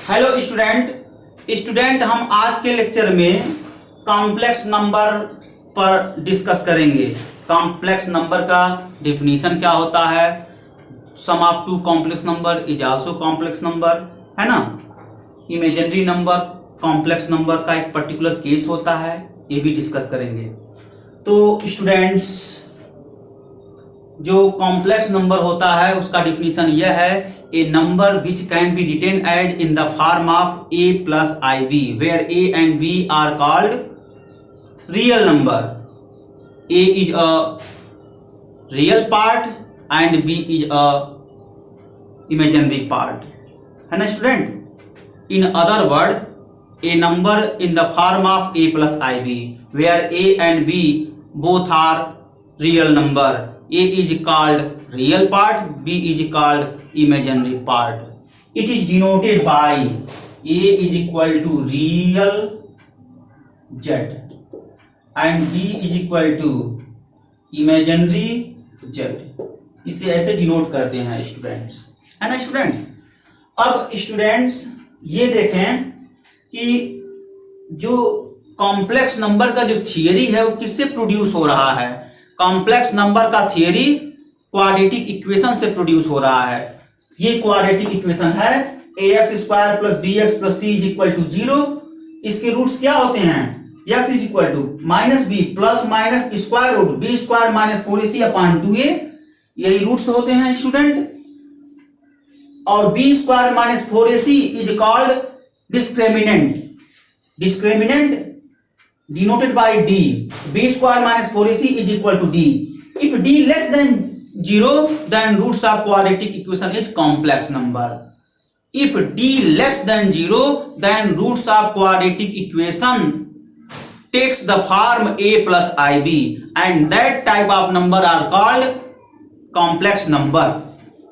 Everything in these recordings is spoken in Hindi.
हेलो स्टूडेंट हम आज के लेक्चर में कॉम्प्लेक्स नंबर पर डिस्कस करेंगे। कॉम्प्लेक्स नंबर का डेफिनेशन क्या होता है, sum of two complex number is also complex number, है ना। इमेजिनरी नंबर कॉम्प्लेक्स नंबर का एक पर्टिकुलर केस होता है, ये भी डिस्कस करेंगे। तो स्टूडेंट्स, जो कॉम्प्लेक्स नंबर होता है उसका डिफिनीशन यह है, a number which can be written as in the form of a plus iv, where a and b are called real number. A is a real part and b is a imaginary part, है ना student. in other word, a number in the form of a plus iv, where a and b both are real number. A is called real part, b is called imaginary part. It is denoted by a is equal to real z and b is equal to imaginary z. इसे ऐसे डिनोट करते हैं स्टूडेंट्स, है ना स्टूडेंट्स। अब स्टूडेंट्स ये देखें कि जो कॉम्प्लेक्स नंबर का जो थियरी है वो किससे प्रोड्यूस हो रहा है। कॉम्प्लेक्स नंबर का थियरी क्वाड्रेटिक इक्वेशन से प्रोड्यूस हो रहा है। ये क्वाड्रेटिक इक्वेशन है ax square plus bx plus c is equal to 0। इसके रूट्स क्या होते हैं, x is equal to minus B plus minus square root B square minus 4ac upon 2a, यही रूट्स होते हैं स्टूडेंट। और B square minus 4ac is called discriminant, discriminant denoted by d. b square minus 4ac is equal to d. If d less than 0, then roots of quadratic equation is complex number. If d less than 0, then roots of quadratic equation takes the form a plus ib, and that type of number are called complex number.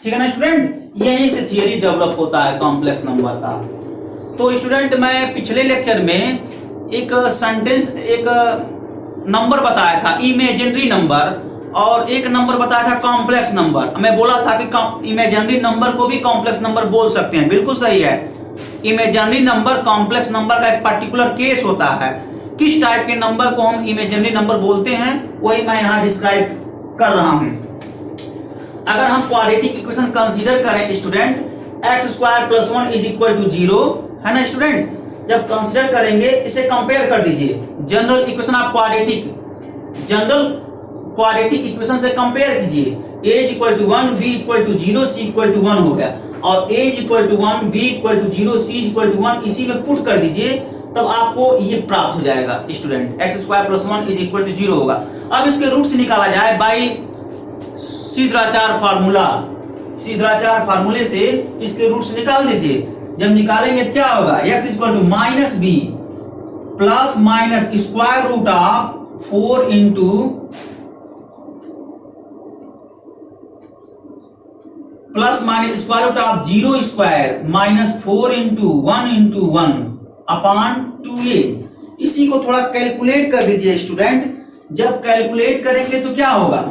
ठीक है ना स्टूडेंट, यहीं से थियरी डेवलप होता है कॉम्प्लेक्स नंबर का। तो स्टूडेंट, मैं पिछले लेक्चर में एक सेंटेंस, एक नंबर बताया था इमेजिनरी नंबर, और एक नंबर बताया था कॉम्प्लेक्स नंबर। मैं बोला था कि इमेजिनरी नंबर को भी कॉम्प्लेक्स नंबर बोल सकते हैं, बिल्कुल सही है। इमेजिनरी नंबर कॉम्प्लेक्स नंबर का एक पर्टिकुलर केस होता है। किस टाइप के नंबर को हम इमेजिनरी नंबर बोलते हैं वही मैं यहाँ डिस्क्राइब कर रहा हूँ। अगर हम क्वाड्रेटिक इक्वेशन कंसीडर करें student, X square plus 1 is equal to 0, है ना स्टूडेंट। जब कंसीडर करेंगे इसे कंपेयर कर दीजिए general equation of quadratic, general quadratic equation से कंपेयर कीजिए। a is equal to 1, b equal to 0, c equal to 1 हो गया, और a is equal to 1, b equal to 0, c equal to 1 इसी में पुट कर दीजिए, तब आपको ये प्राप्त हो जाएगा student. X square plus 1 is equal to 0 होगा। अब इसके रूट से निकाला जाए बाई सीधराचार फार्मूला, सीधराचार फार्मूले से इसके रूट से निकाल दीजिए। जब निकालेंगे तो क्या होगा, x equal to minus B plus minus square root of 4 into plus minus square root of 0 square minus 4 into 1 upon 2a। इसी को थोड़ा कैलकुलेट कर दीजिए स्टूडेंट। जब कैलकुलेट करेंगे तो क्या होगा,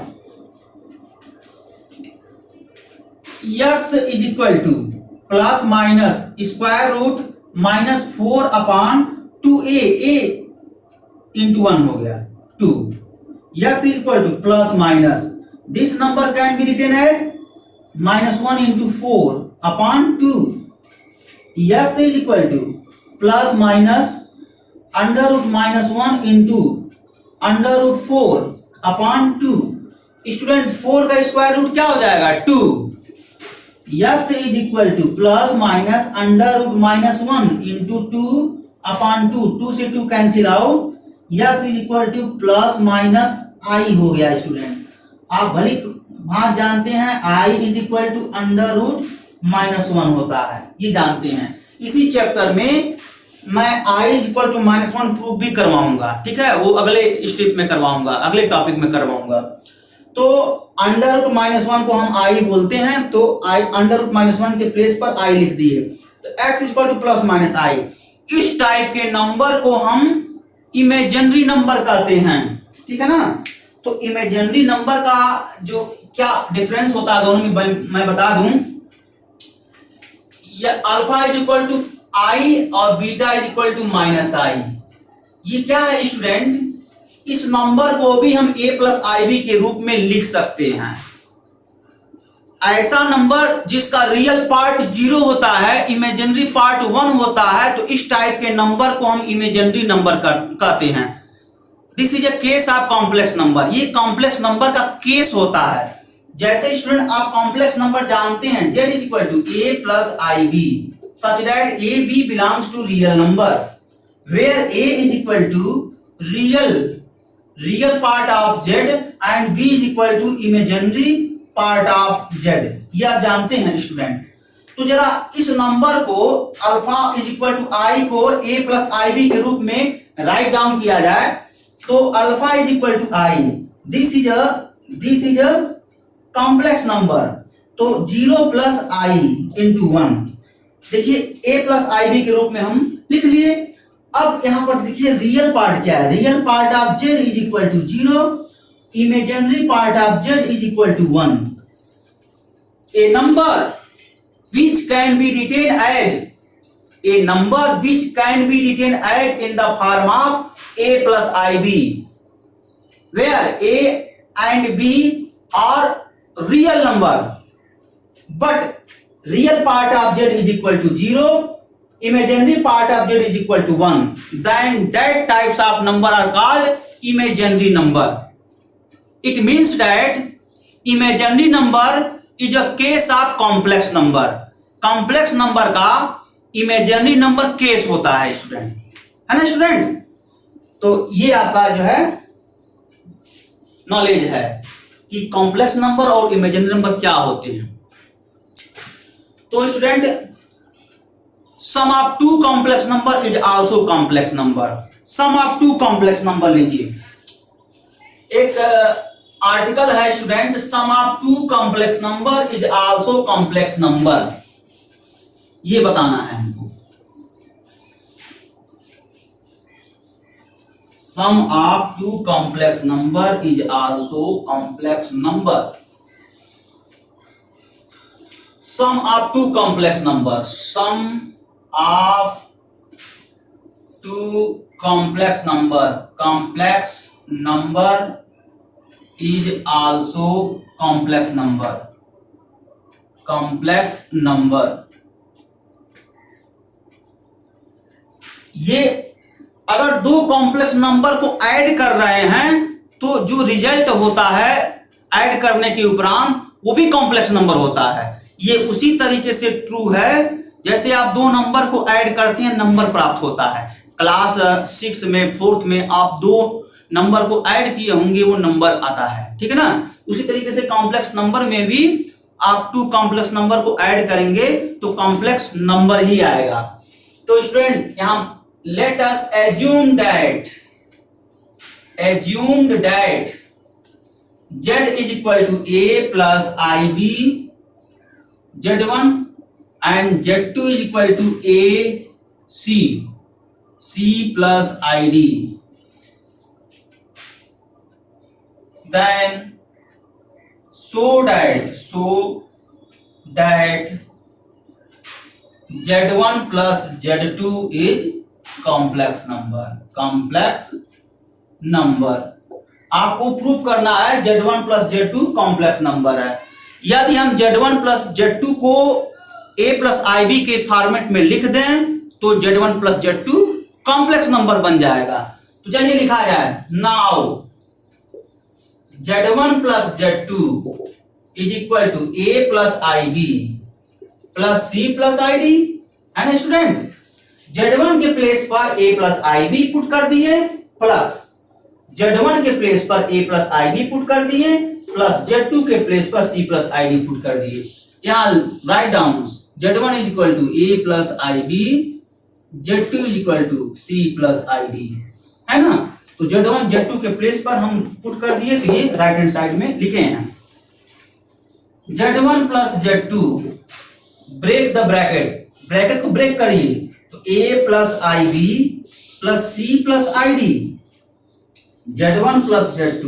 x is equal to plus minus square root minus 4 upon 2a, a into 1 हो गया 2। x is equal to plus minus, this number can be written as minus 1 into 4 upon 2। x is equal to plus minus under root minus 1 into under root 4 upon 2। Student 4 का स्क्वायर रूट क्या हो जाएगा 2। x is equal to plus minus under root minus 1 into 2 upon 2, 2 से 2 cancel out, x is equal to plus minus i हो गया स्टूडेंट। आप भली बात जानते हैं i is equal to under root minus 1 होता है, ये जानते हैं। इसी चैप्टर में मैं i is equal to minus 1 proof भी करवाऊंगा, ठीक है, वो अगले स्टेप में करवाऊंगा, अगले टॉपिक में करवाऊंगा। तो अंडर रूट माइनस 1 को हम i बोलते हैं, तो i अंडर रूट माइनस 1 के प्लेस पर i लिख दिए, तो x equal to plus minus i। इस टाइप के नंबर को हम इमेजिनरी नंबर कहते हैं, ठीक है ना। तो इमेजिनरी नंबर का जो क्या डिफरेंस होता है दोनों में मैं बता दूं। Alpha is equal to i और beta is equal to minus i. ये क्या है स्टूडेंट, इस नंबर को भी हम a प्लस आई बी के रूप में लिख सकते हैं। ऐसा नंबर जिसका रियल पार्ट 0 होता है, इमेजिनरी पार्ट 1 होता है, तो इस टाइप के नंबर को हम इमेजिनरी नंबर कहते हैं। This is a case of complex number. ये कॉम्प्लेक्स नंबर का केस होता है। जैसे स्टूडेंट आप कॉम्प्लेक्स नंबर जानते हैं, z is equal to a plus I B such that a b belongs to real number where a is equal to real part of z and b is equal to imaginary part of z। ये आप जानते हैं स्टूडेंट। तो जरा इस नंबर को अल्फा इज इक्वल टू आई को a प्लस आई बी के रूप में राइट डाउन किया जाए तो alpha is equal to I, this is a complex number. तो 0 प्लस आई इंटू 1, देखिए a प्लस आई बी के रूप में हम लिख लिए। अब यहां पर देखिए रियल पार्ट क्या है, real part of z is equal to 0, imaginary part of z is equal to 1. A number which can be written as in the form of a plus ib, where a and b are real number, but real part of z is equal to 0, imaginary part of z is equal to 1. Then that types of number are called imaginary number. It means that imaginary number is a case of complex number. complex number का imaginary number case होता है स्टूडेंट, है ना स्टूडेंट। तो ये आपका जो है नॉलेज है कि कॉम्प्लेक्स नंबर और इमेजिनरी नंबर क्या होते हैं। तो student sum of two complex number is also complex number. Sum of two complex number लीजिए, एक आर्टिकल है student, sum of two complex number is also complex number. ये बताना है हमको। Sum of two complex number is also complex number. Sum of two complex number, sum of two complex number is also complex number. ये अगर दो कॉम्प्लेक्स नंबर को ऐड कर रहे हैं तो जो रिजल्ट होता है ऐड करने के उपरांत वो भी कॉम्प्लेक्स नंबर होता है। ये उसी तरीके से ट्रू है जैसे आप दो नंबर को ऐड करते हैं नंबर प्राप्त होता है। क्लास 6 में 4th में आप दो नंबर को ऐड किए होंगे वो नंबर आता है, ठीक है ना। उसी तरीके से कॉम्प्लेक्स नंबर में भी आप टू कॉम्प्लेक्स नंबर को ऐड करेंगे तो कॉम्प्लेक्स नंबर ही आएगा। तो स्टूडेंट यहां let us assumed that z is equal to a plus ib, z1 and z2 is equal to a c plus id. Then so that z1 plus z2 is complex number। आपको प्रूव करना है z1 plus z2 complex number है। यदि हम z1 plus z2 को a plus ib के फॉर्मेट में लिख दें तो z1 plus z2 complex number बन जाएगा। तो चलिए लिखा जाए, now z1 plus z2 is equal to a plus ib plus c plus id, है ना स्टूडेंट। z1 के प्लेस पर a plus ib पुट कर दिए प्लस z1 के प्लेस पर a plus ib पुट कर दिए प्लस z2 के प्लेस पर c plus id पुट कर दिए। यहां write down z1 is equal to a plus ib, z2 is equal to c plus id, है ना। तो z1 z2 के प्लेस पर हम पुट कर दिए तो ये राइट हैंड साइड में लिखे हैं। z1 plus z2 break the bracket को ब्रेक करिए तो a plus ib plus c plus id, z1 plus z2।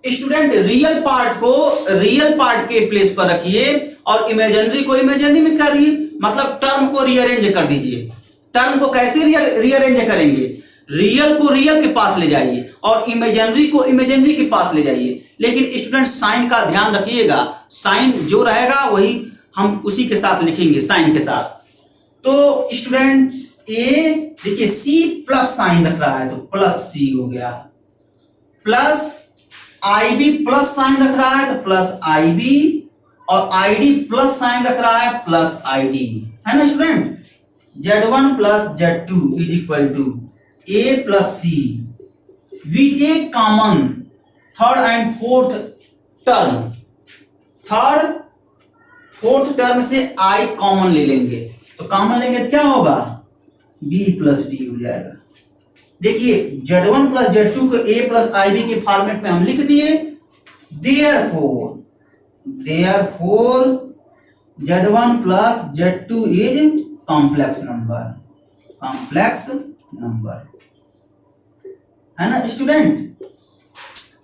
Student real part के प्लेस पर रखिए और इमेजिनरी को इमेजिनरी में करिए मतलब टर्म को रीअरेंज कर दीजिए। टर्म को कैसे रीअरेंज करेंगे? रियल को रियल के पास ले जाइए और इमेजिनरी को इमेजिनरी के पास ले जाइए। लेकिन स्टूडेंट साइन का ध्यान रखिएगा, साइन जो रहेगा वही हम उसी के साथ लिखेंगे, साइन के साथ। तो स्टूडेंट ए देखिए सी प्लस साइन रख रहा है तो प्लस सी हो गया, plus I B plus sign रख रहा है तो प्लस आई बी, और आई डी प्लस साइन रख रहा है प्लस आई डी, है ना student. Z1 plus Z2 is equal to A plus C. We take common third and fourth term, third fourth term से I कॉमन ले लेंगे, तो कॉमन लेंगे तो क्या होगा? B प्लस डी हो जाएगा। देखिए Z1 प्लस Z2 को A प्लस आई बी के फॉर्मेट में हम लिख दिए। Therefore Z1 plus Z2 is complex number, है ना स्टूडेंट।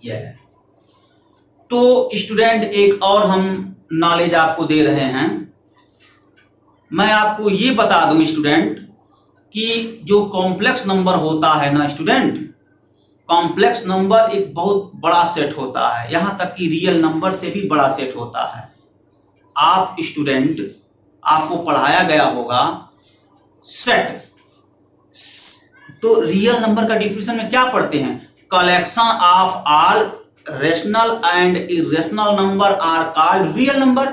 यह तो स्टूडेंट एक और हम नॉलेज आपको दे रहे हैं। मैं आपको ये बता दूं स्टूडेंट कि जो कॉम्प्लेक्स नंबर होता है ना स्टूडेंट, कॉम्प्लेक्स नंबर एक बहुत बड़ा सेट होता है, यहां तक कि रियल नंबर से भी बड़ा सेट होता है। आप स्टूडेंट आपको पढ़ाया गया होगा सेट, तो रियल नंबर का डिफिनेशन में क्या पढ़ते हैं? Collection of all rational and irrational number are called real number.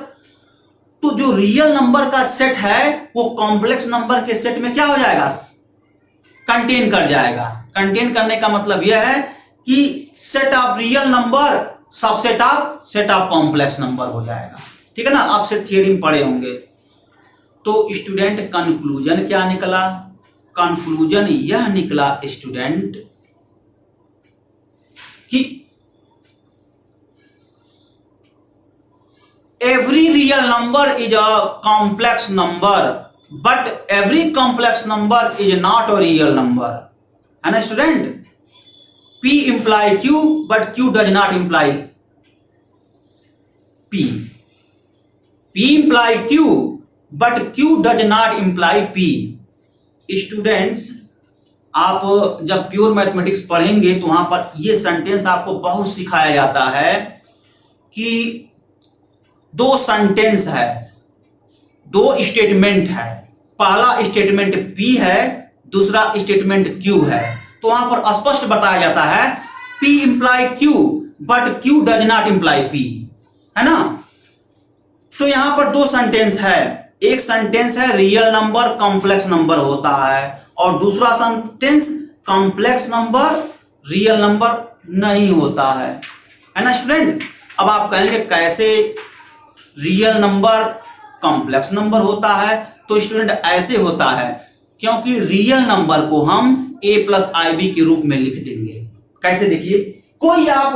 तो जो रियल नंबर का सेट है वो कॉम्प्लेक्स नंबर के सेट में क्या हो जाएगा? कंटेन कर जाएगा। कंटेन करने का मतलब यह है कि set of real number subset of complex number हो जाएगा, ठीक है ना। आप सेट थियरी में पढ़े होंगे। तो स्टूडेंट कंक्लूजन क्या निकला? कंक्लूजन यह निकला स्टूडेंट कि every real number is a complex number but every complex number is not a real number, है ना student. P imply Q but Q does not imply P. P imply Q but Q does not imply P. Students आप जब प्योर मैथमेटिक्स पढ़ेंगे तो वहां पर ये सेंटेंस आपको बहुत सिखाया जाता है कि दो सेंटेंस है, दो स्टेटमेंट है, पहला स्टेटमेंट P है, दूसरा स्टेटमेंट Q है। तो वहां पर स्पष्ट बताया जाता है P imply Q but Q does not imply P, है ना। तो यहां पर दो सेंटेंस है, एक सेंटेंस है रियल नंबर कॉम्प्लेक्स नंबर होता है और दूसरा sentence complex number real number नहीं होता है ना स्टूडेंट। अब आप कहेंगे कैसे रियल नंबर कॉम्प्लेक्स नंबर होता है? तो स्टूडेंट ऐसे होता है क्योंकि रियल नंबर को हम a प्लस आई बी के रूप में लिख देंगे। कैसे? देखिए कोई आप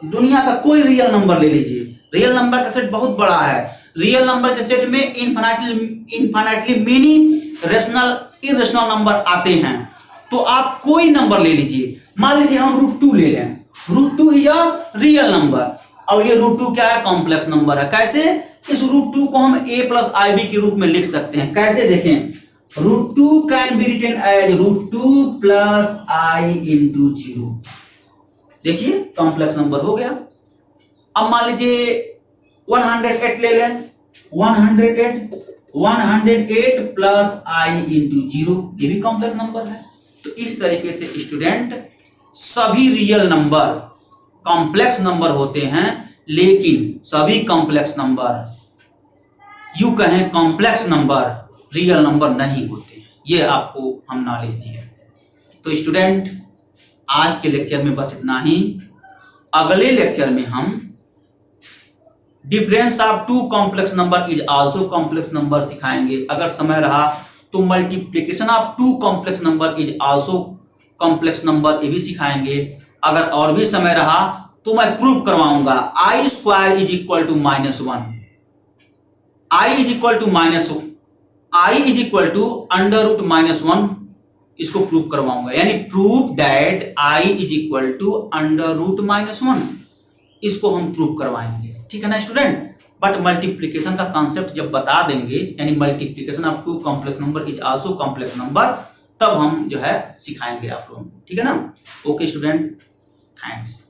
दुनिया का कोई रियल नंबर ले लीजिए, रियल नंबर का सेट बहुत बड़ा है, रियल नंबर के सेट में infinitely many rational irrational number आते हैं। तो आप कोई नंबर ले लीजिए, मान लीजिए हम √2 ले लें, √2 इज अ रियल नंबर और ये √2 क्या है? कॉम्प्लेक्स नंबर है। कैसे? इस √2 को हम a प्लस आई बी के रूप में लिख सकते हैं। कैसे? देखें √2 can be written as √2 plus I into 0। देखिए कॉम्प्लेक्स नंबर हो गया। अब मान लीजिए 108 ले लें, 108 प्लस आई इंटू 0, ये भी कॉम्प्लेक्स नंबर है। तो इस तरीके से स्टूडेंट सभी रियल नंबर कॉम्प्लेक्स नंबर होते हैं, लेकिन सभी कॉम्प्लेक्स नंबर यू कहें कॉम्प्लेक्स नंबर रियल नंबर नहीं होते हैं। ये आपको हम नॉलेज दिए। तो स्टूडेंट आज के लेक्चर में बस इतना ही। अगले लेक्चर में हम difference of two complex number is also complex number सिखाएंगे। अगर समय रहा तो multiplication of two complex number is also complex number, ये भी सिखाएंगे। अगर और भी समय रहा तो मैं प्रूव करवाऊंगा i square is equal to -1, i is equal to √-1, इसको प्रूव करवाऊंगा। यानी prove that i is equal to √-1, इसको हम प्रूव करवाएंगे। ठीक है ना स्टूडेंट। बट मल्टीप्लीकेशन का कॉन्सेप्ट जब बता देंगे, यानी multiplication of two complex number is also complex number, तब हम जो है सिखाएंगे आप लोगों को, ठीक है ना। Okay student, thanks.